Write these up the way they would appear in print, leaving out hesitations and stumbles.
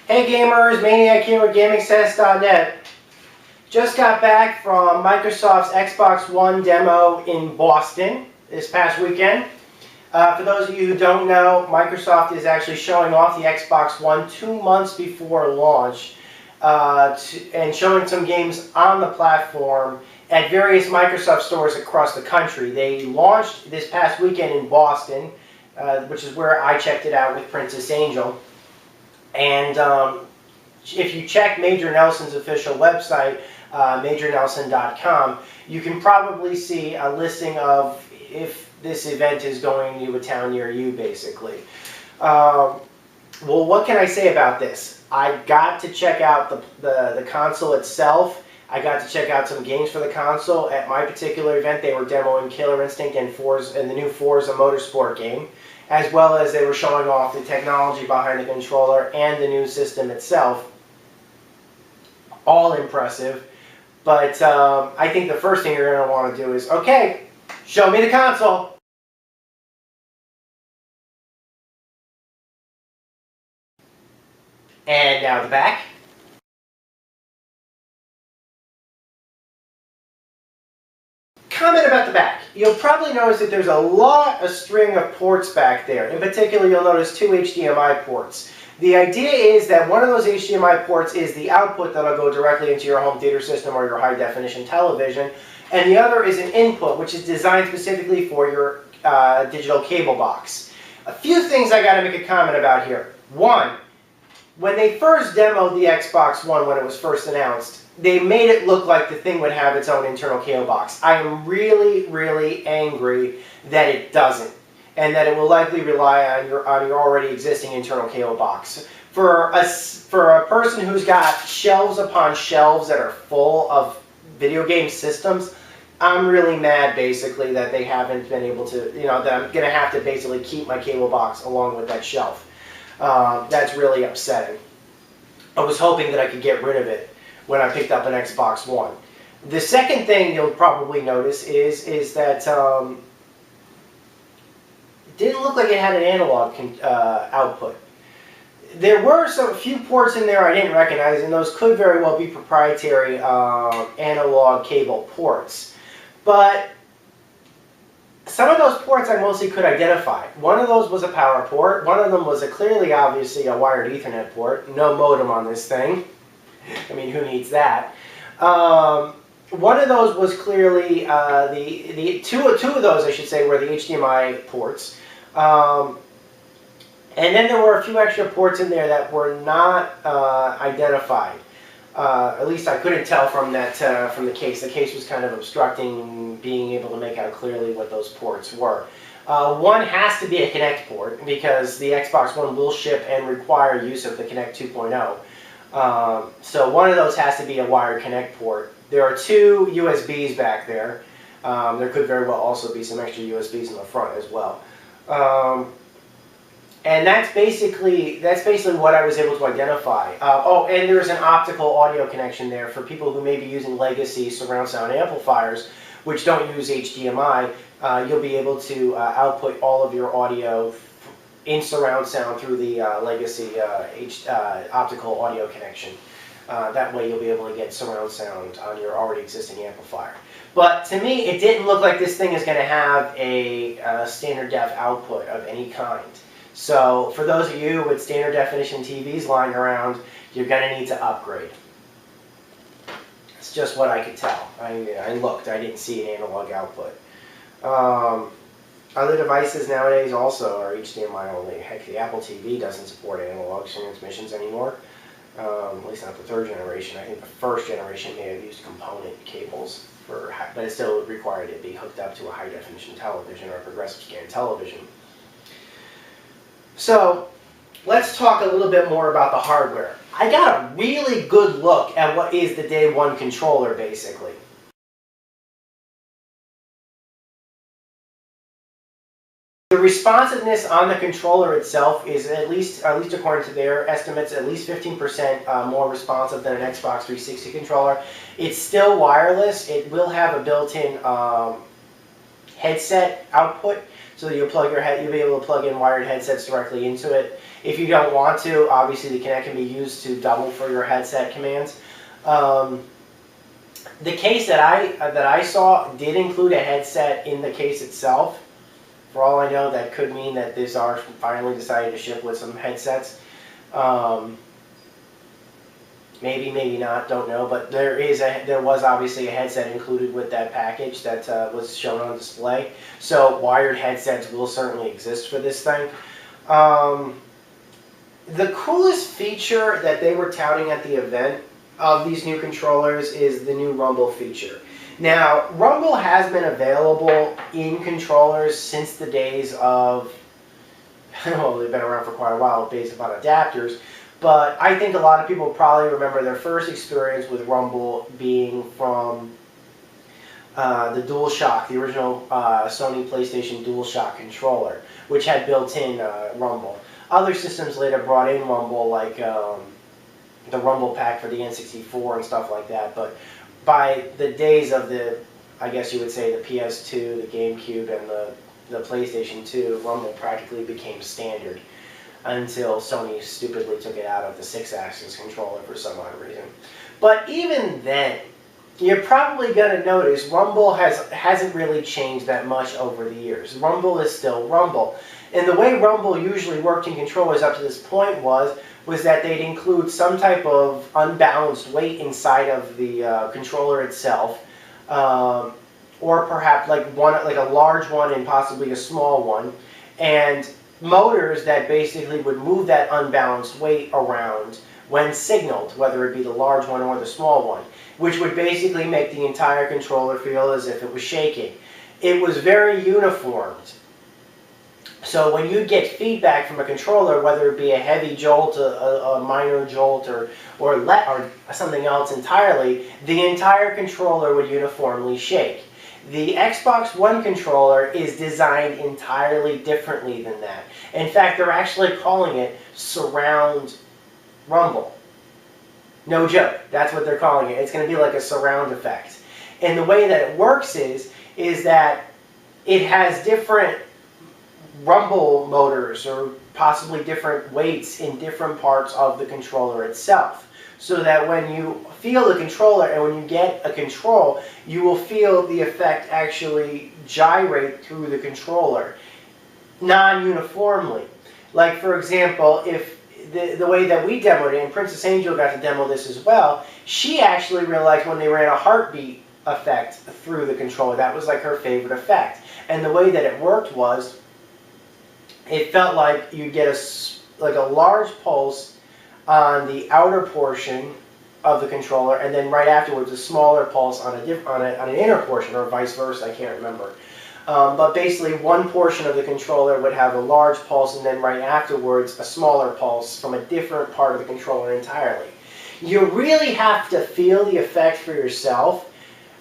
Hey gamers, Maniac here with GamingSense.net. Just got back from Microsoft's Xbox One demo in Boston this past weekend. For those of you who don't know, Microsoft is actually showing off the Xbox One 2 months before launch and showing some games on the platform at various Microsoft stores across the country. They launched this past weekend in Boston, which is where I checked it out with Princess Angel. And if you check Major Nelson's official website, MajorNelson.com, you can probably see a listing of if this event is going to a town near you, basically. Well, what can I say about this? I got to check out the console itself. I got to check out some games for the console. At my particular event, they were demoing Killer Instinct and the new Forza Motorsport game, as well as they were showing off the technology behind the controller and the new system itself. All impressive. But I think the first thing you're going to want to do is, okay, show me the console. And now the back. Comment about the back. You'll probably notice that there's a string of ports back there. In particular, you'll notice 2 HDMI ports. The idea is that one of those HDMI ports is the output that'll go directly into your home theater system or your high-definition television, and the other is an input, which is designed specifically for your digital cable box. A few things I got to make a comment about here. One, when they first demoed the Xbox One when it was first announced, they made it look like the thing would have its own internal cable box. I am really, really angry that it doesn't, and that it will likely rely on your already existing internal cable box. For a person who's got shelves upon shelves that are full of video game systems, I'm really mad basically that they haven't been able to, that I'm going to have to basically keep my cable box along with that shelf. That's really upsetting. I was hoping that I could get rid of it when I picked up an Xbox One. The second thing you'll probably notice is that it didn't look like it had an analog output. There were a few ports in there I didn't recognize, and those could very well be proprietary analog cable ports. But some of those ports I mostly could identify. One of those was a power port. One of them was clearly, obviously, a wired Ethernet port. No modem on this thing. I mean, who needs that? One of those was clearly two of those, I should say, were the HDMI ports. And then there were a few extra ports in there that were not identified. At least I couldn't tell from the case. The case was kind of obstructing being able to make out clearly what those ports were. One has to be a Connect port because the Xbox One will ship and require use of the Connect 2.0. So one of those has to be a wired Connect port. There are 2 USBs back there. There could very well also be some extra USBs in the front as well. And that's basically what I was able to identify. Oh, and there's an optical audio connection there for people who may be using legacy surround sound amplifiers, which don't use HDMI. You'll be able to output all of your audio in surround sound through the legacy optical audio connection. That way you'll be able to get surround sound on your already existing amplifier. But to me, it didn't look like this thing is going to have a standard def output of any kind. So for those of you with standard definition TVs lying around, you're going to need to upgrade. It's just what I could tell. I looked, I didn't see an analog output. Other devices nowadays also are HDMI only. Heck, the Apple TV doesn't support analog transmissions anymore. At least not the 3rd generation. I think the 1st generation may have used component cables, but it still required it to be hooked up to a high-definition television or a progressive scan television. So, let's talk a little bit more about the hardware. I got a really good look at what is the Day 1 controller, basically. The responsiveness on the controller itself is at least according to their estimates, at least 15% more responsive than an Xbox 360 controller. It's still wireless. It will have a built-in headset output, so you'll be able to plug in wired headsets directly into it. If you don't want to, obviously the Kinect can be used to double for your headset commands. The case that I saw did include a headset in the case itself. For all I know, that could mean that this R finally decided to ship with some headsets. Maybe, maybe not, don't know. But there was obviously a headset included with that package that was shown on display. So wired headsets will certainly exist for this thing. The coolest feature that they were touting at the event of these new controllers is the new Rumble feature. Now, Rumble has been available in controllers since the days of, well, they've been around for quite a while, based upon adapters, but I think a lot of people probably remember their first experience with Rumble being from the DualShock, the original Sony PlayStation DualShock controller, which had built-in Rumble. Other systems later brought in Rumble, like the Rumble pack for the N64 and stuff like that, but by the days of the, I guess you would say, the PS2, the GameCube, and the PlayStation 2, Rumble practically became standard until Sony stupidly took it out of the 6-axis controller for some odd reason. But even then, you're probably going to notice Rumble hasn't really changed that much over the years. Rumble is still Rumble. And the way Rumble usually worked in controllers up to this point was that they'd include some type of unbalanced weight inside of the controller itself, or perhaps like a large one and possibly a small one, and motors that basically would move that unbalanced weight around when signaled, whether it be the large one or the small one, which would basically make the entire controller feel as if it was shaking. It was very uniformed. So when you get feedback from a controller, whether it be a heavy jolt, a minor jolt, or something else entirely, the entire controller would uniformly shake. The Xbox One controller is designed entirely differently than that. In fact, they're actually calling it Surround Rumble. No joke, that's what they're calling it. It's going to be like a surround effect. And the way that it works is that it has different rumble motors or possibly different weights in different parts of the controller itself, so that when you feel the controller and when you get a control, you will feel the effect actually gyrate through the controller non-uniformly. Like, for example, if the way that we demoed it, and Princess Angel got to demo this as well, she actually realized when they ran a heartbeat effect through the controller, that was like her favorite effect. And the way that it worked was, it felt like you'd get a large pulse on the outer portion of the controller, and then right afterwards a smaller pulse on an inner portion, or vice versa, I can't remember. But basically one portion of the controller would have a large pulse, and then right afterwards a smaller pulse from a different part of the controller entirely. You really have to feel the effect for yourself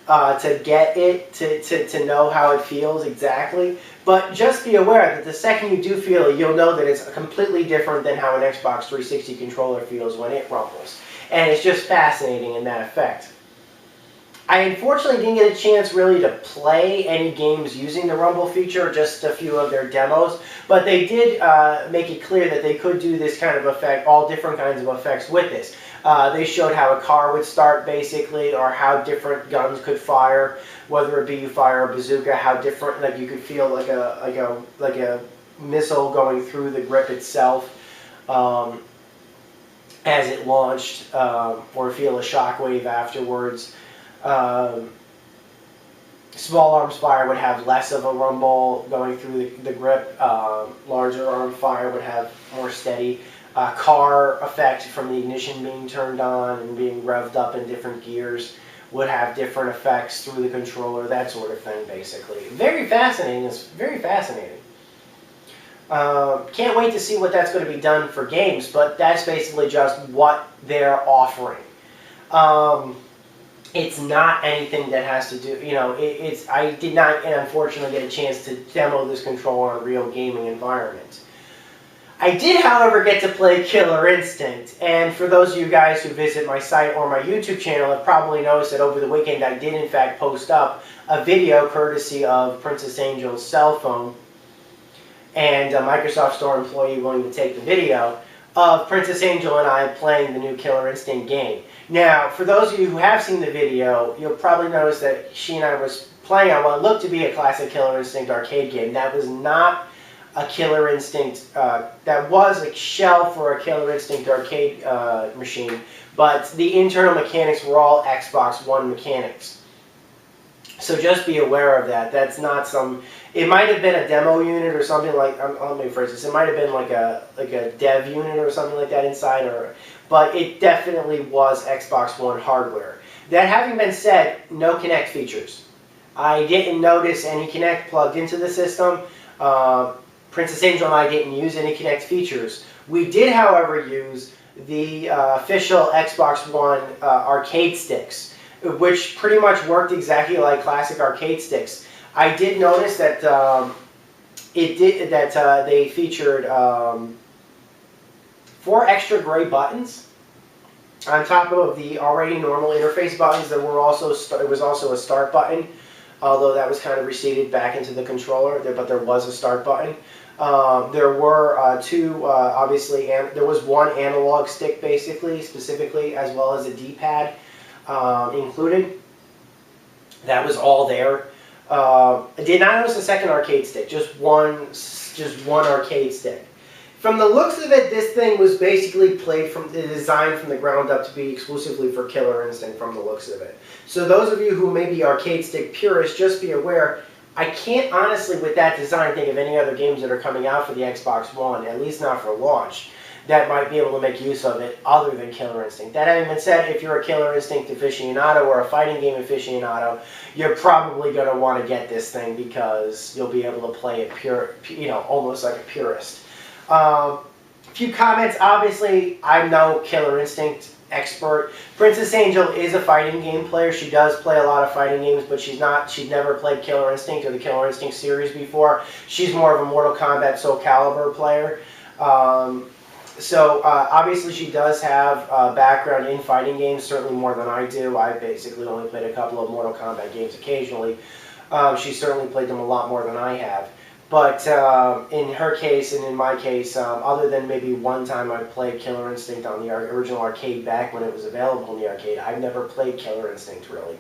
to get it, to know how it feels exactly. But just be aware that the second you do feel it, you'll know that it's completely different than how an Xbox 360 controller feels when it rumbles. And it's just fascinating in that effect. I unfortunately didn't get a chance really to play any games using the Rumble feature, just a few of their demos, but they did make it clear that they could do this kind of effect, all different kinds of effects with this. They showed how a car would start basically, or how different guns could fire, whether it be you fire a bazooka, how different, like you could feel like a missile going through the grip itself as it launched, or feel a shockwave afterwards. Small arms fire would have less of a rumble going through the grip. Larger arm fire would have more steady. Car effect from the ignition being turned on and being revved up in different gears would have different effects through the controller, that sort of thing, basically. Very fascinating. It's very fascinating. Can't wait to see what that's going to be done for games, but that's basically just what they're offering. It's not anything that has to do, I did not, unfortunately, get a chance to demo this controller in a real gaming environment. I did, however, get to play Killer Instinct, and for those of you guys who visit my site or my YouTube channel have probably noticed that over the weekend I did in fact post up a video courtesy of Princess Angel's cell phone, and a Microsoft Store employee willing to take the video of Princess Angel and I playing the new Killer Instinct game. Now, for those of you who have seen the video, you'll probably notice that she and I was playing on what looked to be a classic Killer Instinct arcade game. That was not a Killer Instinct, that was a shell for a Killer Instinct arcade machine, but the internal mechanics were all Xbox One mechanics. So just be aware of that. That's not some. It might have been a demo unit or something like. Let me rephrase this. It might have been like a dev unit or something like that inside, but it definitely was Xbox One hardware. That having been said, no Kinect features. I didn't notice any Kinect plugged into the system. Princess Angel and I didn't use any Kinect features. We did, however, use the official Xbox One arcade sticks, which pretty much worked exactly like classic arcade sticks. I did notice that they featured 4 extra gray buttons on top of the already normal interface buttons. There were also it was also a start button, although that was kind of receded back into the controller. But there was a start button. There were 2, obviously, there was 1 analog stick specifically, as well as a D-pad included. That was all there. I did not notice a second arcade stick, just one arcade stick. From the looks of it, this thing was basically designed from the ground up to be exclusively for Killer Instinct from the looks of it. So those of you who may be arcade stick purists, just be aware, I can't honestly, with that design, think of any other games that are coming out for the Xbox One, at least not for launch, that might be able to make use of it other than Killer Instinct. That having been said, if you're a Killer Instinct aficionado or a fighting game aficionado, you're probably going to want to get this thing because you'll be able to play it almost like a purist. A few comments. Obviously, I'm no Killer Instinct expert. Princess Angel is a fighting game player. She does play a lot of fighting games, but she's never played Killer Instinct or the Killer Instinct series before. She's more of a Mortal Kombat Soul Calibur player. Obviously she does have a background in fighting games, certainly more than I do. I basically only played a couple of Mortal Kombat games occasionally. She certainly played them a lot more than I have. But in her case and in my case, other than maybe one time I played Killer Instinct on the original arcade back when it was available in the arcade, I've never played Killer Instinct really.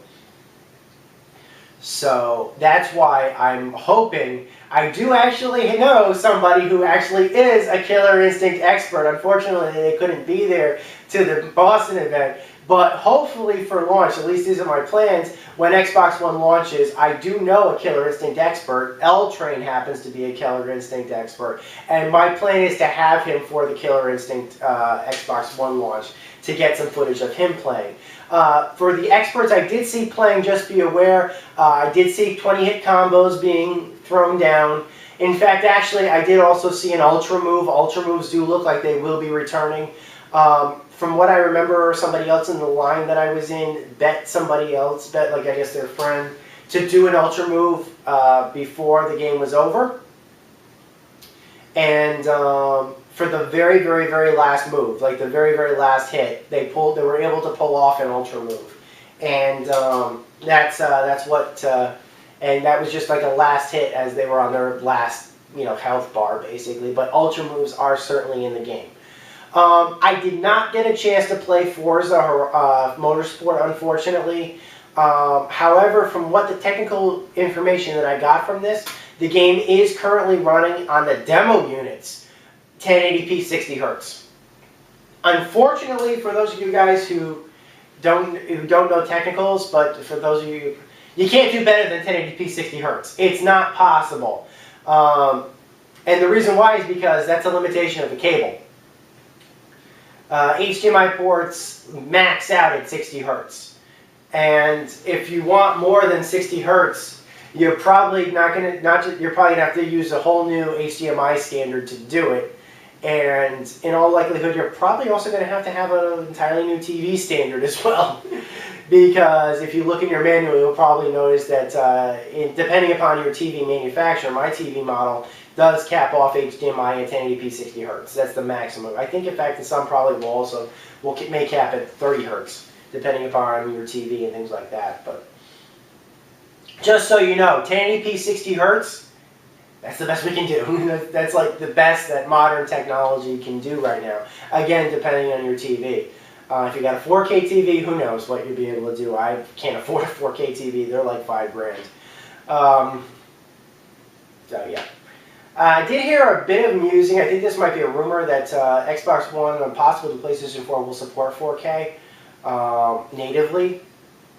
So that's why I'm hoping. I do actually know somebody who actually is a Killer Instinct expert. Unfortunately, they couldn't be there to the Boston event. But hopefully for launch, at least these are my plans, when Xbox One launches, I do know a Killer Instinct expert. L-Train happens to be a Killer Instinct expert. And my plan is to have him for the Killer Instinct Xbox One launch to get some footage of him playing. For the experts I did see playing, just be aware, I did see 20-hit combos being thrown down. In fact, actually, I did also see an Ultra Move. Ultra Moves do look like they will be returning. From what I remember, somebody else in the line that I was in bet like I guess their friend, to do an Ultra Move before the game was over. And for the very, very, very last move, like the very, very last hit, they were able to pull off an Ultra Move. And and that was just like a last hit as they were on their last, health bar, basically. But Ultra Moves are certainly in the game. I did not get a chance to play Forza Motorsport, unfortunately. However, from what the technical information that I got from this, the game is currently running on the demo units, 1080p 60 Hz. Unfortunately, for those of you guys who don't know technicals, but for those of you, you can't do better than 1080p 60 Hz. It's not possible. And the reason why is because that's a limitation of the cable. HDMI ports max out at 60 Hz. And if you want more than 60 Hz, you're probably you're probably gonna have to use a whole new HDMI standard to do it. And in all likelihood, you're probably also going to have an entirely new TV standard as well. Because if you look in your manual, you'll probably notice that depending upon your TV manufacturer, my TV model does cap off HDMI at 1080p 60 Hz. That's the maximum. I think, in fact, some probably may cap at 30 Hz, depending upon your TV and things like that. But just so you know, 1080p 60 Hz, That's the best we can do. That's like the best that modern technology can do right now. Again, depending on your TV. If you got a 4K TV, who knows what you'll be able to do. I can't afford a 4K TV. They're like $5,000. So yeah. I did hear a bit of musing. I think this might be a rumor that Xbox One and possibly the PlayStation 4 will support 4K natively.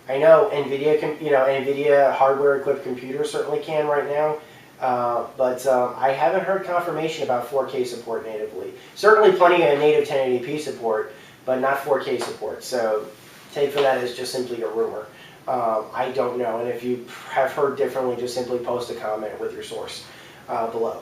I know NVIDIA hardware-equipped computers certainly can right now, but I haven't heard confirmation about 4K support natively. Certainly plenty of native 1080p support, but not 4K support. So take for that as just simply a rumor. I don't know, and if you have heard differently, just simply post a comment with your source below.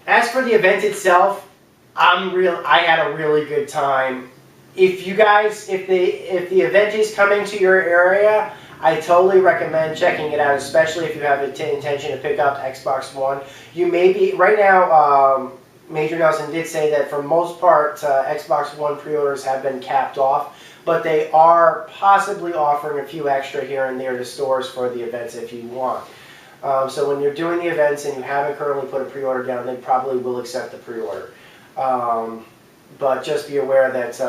As for the event itself, I had a really good time. If the event is coming to your area, I totally recommend checking it out, especially if you have an intention to pick up Xbox One. You may be, right now, Major Nelson did say that for most part, Xbox One pre-orders have been capped off, but they are possibly offering a few extra here and there to stores for the events if you want. So when you're doing the events and you haven't currently put a pre-order down, they probably will accept the pre-order. But just be aware that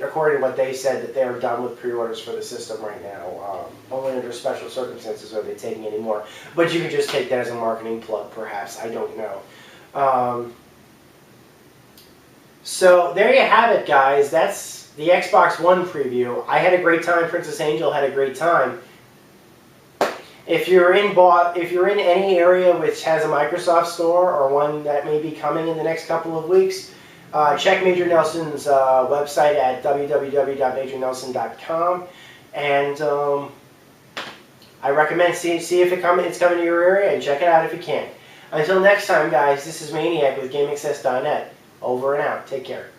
according to what they said, that they are done with pre-orders for the system right now. Only under special circumstances are they taking any more. But you can just take that as a marketing plug, perhaps. I don't know. So there you have it, guys. That's the Xbox One preview. I had a great time. Princess Angel had a great time. If you're in any area which has a Microsoft store or one that may be coming in the next couple of weeks, check Major Nelson's website at www.majornelson.com, and I recommend see if it's coming to your area and check it out if you can. Until next time, guys, this is Maniac with GameAccess.net. Over and out. Take care.